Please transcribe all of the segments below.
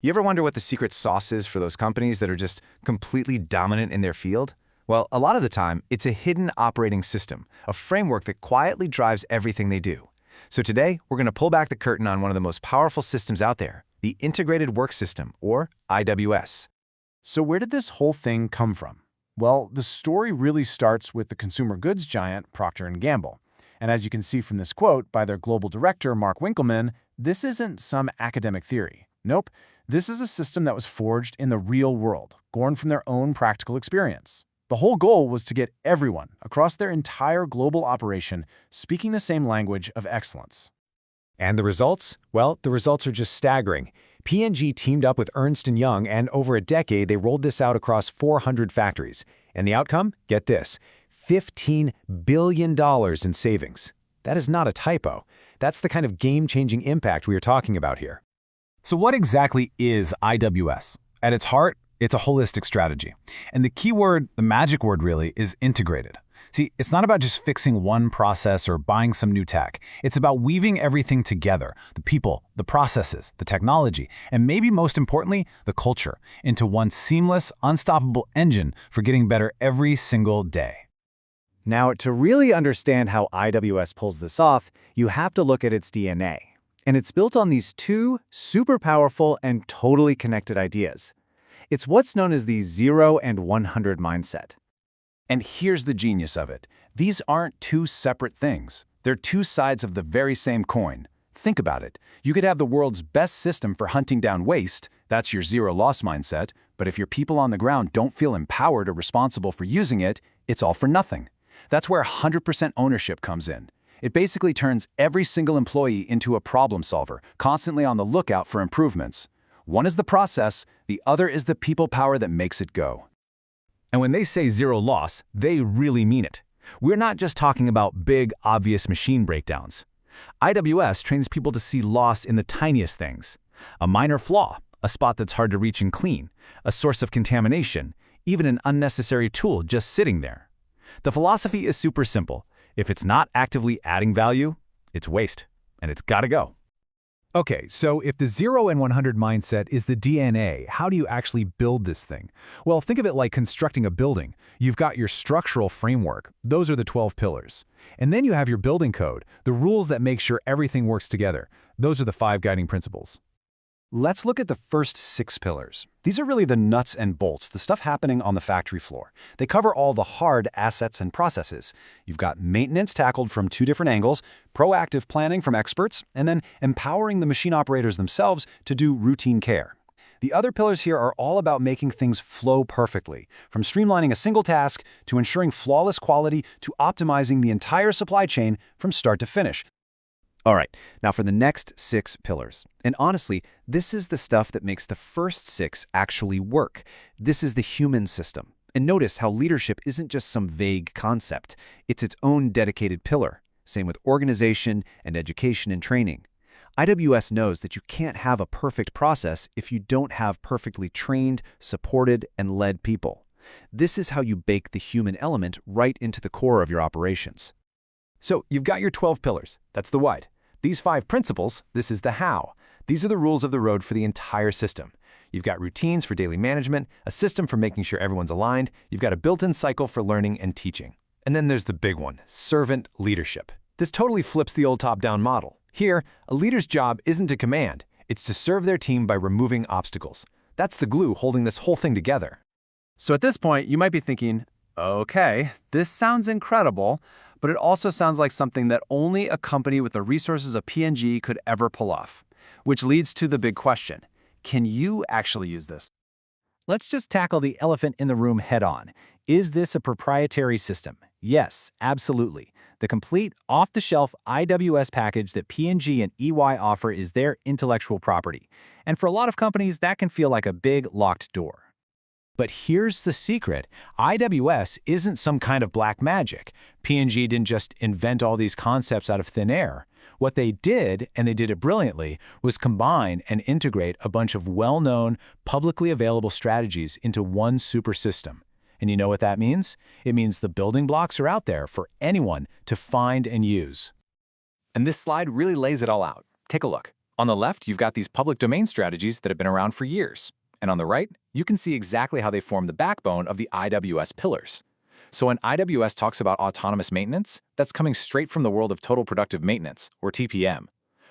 You ever wonder what the secret sauce is for those companies that are just completely dominant in their field? Well, a lot of the time, it's a hidden operating system, a framework that quietly drives everything they do. So today, we're going to pull back the curtain on one of the most powerful systems out there, the Integrated Work System, or IWS. So where did this whole thing come from? Well, the story really starts with the consumer goods giant Procter & Gamble. And as you can see from this quote by their global director, Mark Winkelmann, this isn't some academic theory. Nope, this is a system that was forged in the real world, born from their own practical experience. The whole goal was to get everyone across their entire global operation speaking the same language of excellence. And the results? Well, the results are just staggering. P&G teamed up with Ernst & Young, and over a decade, they rolled this out across 400 factories. And the outcome? Get this, $15 billion in savings. That is not a typo. That's the kind of game-changing impact we are talking about here. So what exactly is IWS? At its heart, it's a holistic strategy. And the key word, the magic word really, is integrated. See, it's not about just fixing one process or buying some new tech. It's about weaving everything together, the people, the processes, the technology, and maybe most importantly, the culture, into one seamless, unstoppable engine for getting better every single day. Now, to really understand how IWS pulls this off, you have to look at its DNA. And it's built on these two super powerful and totally connected ideas. It's what's known as the 0 and 100 mindset. And here's the genius of it. These aren't two separate things. They're two sides of the very same coin. Think about it. You could have the world's best system for hunting down waste, that's your zero-loss mindset, but if your people on the ground don't feel empowered or responsible for using it, it's all for nothing. That's where 100% ownership comes in. It basically turns every single employee into a problem solver, constantly on the lookout for improvements. One is the process, the other is the people power that makes it go. And when they say zero loss, they really mean it. We're not just talking about big, obvious machine breakdowns. IWS trains people to see loss in the tiniest things. A minor flaw, a spot that's hard to reach and clean, a source of contamination, even an unnecessary tool just sitting there. The philosophy is super simple. If it's not actively adding value, it's waste, and it's gotta go. Okay, so if the 0 and 100 mindset is the DNA, how do you actually build this thing? Well, think of it like constructing a building. You've got your structural framework. Those are the 12 pillars. And then you have your building code, the rules that make sure everything works together. Those are the 5 guiding principles. Let's look at the first 6 pillars. These are really the nuts and bolts, the stuff happening on the factory floor. They cover all the hard assets and processes. You've got maintenance tackled from 2 different angles, proactive planning from experts, and then empowering the machine operators themselves to do routine care. The other pillars here are all about making things flow perfectly, from streamlining a single task to ensuring flawless quality to optimizing the entire supply chain from start to finish. All right, now for the next 6 pillars. And honestly, this is the stuff that makes the first 6 actually work. This is the human system. And notice how leadership isn't just some vague concept. It's its own dedicated pillar. Same with organization and education and training. IWS knows that you can't have a perfect process if you don't have perfectly trained, supported, and led people. This is how you bake the human element right into the core of your operations. So you've got your 12 pillars. That's the what. These 5 principles, this is the how. These are the rules of the road for the entire system. You've got routines for daily management, a system for making sure everyone's aligned, you've got a built-in cycle for learning and teaching. And then there's the big one, servant leadership. This totally flips the old top-down model. Here, a leader's job isn't to command, it's to serve their team by removing obstacles. That's the glue holding this whole thing together. So at this point, you might be thinking, okay, this sounds incredible, but it also sounds like something that only a company with the resources of P&G could ever pull off. Which leads to the big question. Can you actually use this? Let's just tackle the elephant in the room head-on. Is this a proprietary system? Yes, absolutely. The complete, off-the-shelf IWS package that P&G and EY offer is their intellectual property. And for a lot of companies, that can feel like a big, locked door. But here's the secret. IWS isn't some kind of black magic. P&G didn't just invent all these concepts out of thin air. What they did, and they did it brilliantly, was combine and integrate a bunch of well-known, publicly available strategies into one super system. And you know what that means? It means the building blocks are out there for anyone to find and use. And this slide really lays it all out. Take a look. On the left, you've got these public domain strategies that have been around for years. And on the right, you can see exactly how they form the backbone of the IWS pillars. So when IWS talks about autonomous maintenance, that's coming straight from the world of total productive maintenance, or TPM.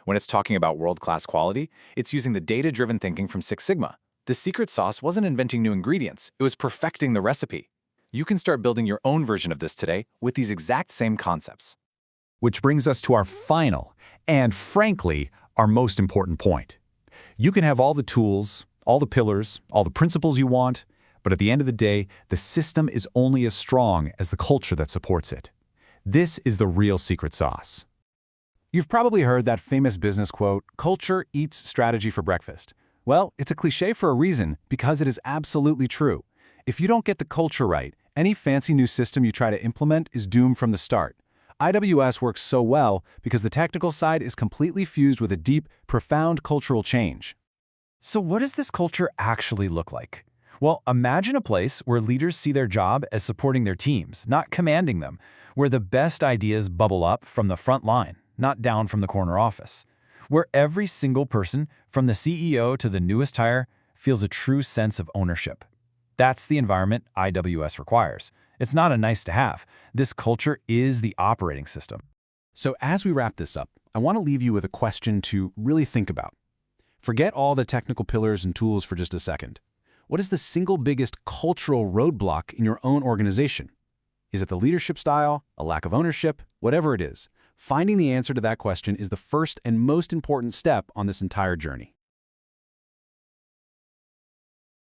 When it's talking about world-class quality, it's using the data-driven thinking from Six Sigma. The secret sauce wasn't inventing new ingredients, it was perfecting the recipe. You can start building your own version of this today with these exact same concepts. Which brings us to our final, and frankly, our most important point. You can have all the tools, all the pillars, all the principles you want, but at the end of the day, the system is only as strong as the culture that supports it. This is the real secret sauce. You've probably heard that famous business quote, "Culture eats strategy for breakfast." Well, it's a cliché for a reason because it is absolutely true. If you don't get the culture right, any fancy new system you try to implement is doomed from the start. IWS works so well because the technical side is completely fused with a deep, profound cultural change. So what does this culture actually look like? Well, imagine a place where leaders see their job as supporting their teams, not commanding them, where the best ideas bubble up from the front line, not down from the corner office, where every single person, from the CEO to the newest hire, feels a true sense of ownership. That's the environment IWS requires. It's not a nice to have. This culture is the operating system. So as we wrap this up, I want to leave you with a question to really think about. Forget all the technical pillars and tools for just a second. What is the single biggest cultural roadblock in your own organization? Is it the leadership style, a lack of ownership, whatever it is? Finding the answer to that question is the first and most important step on this entire journey.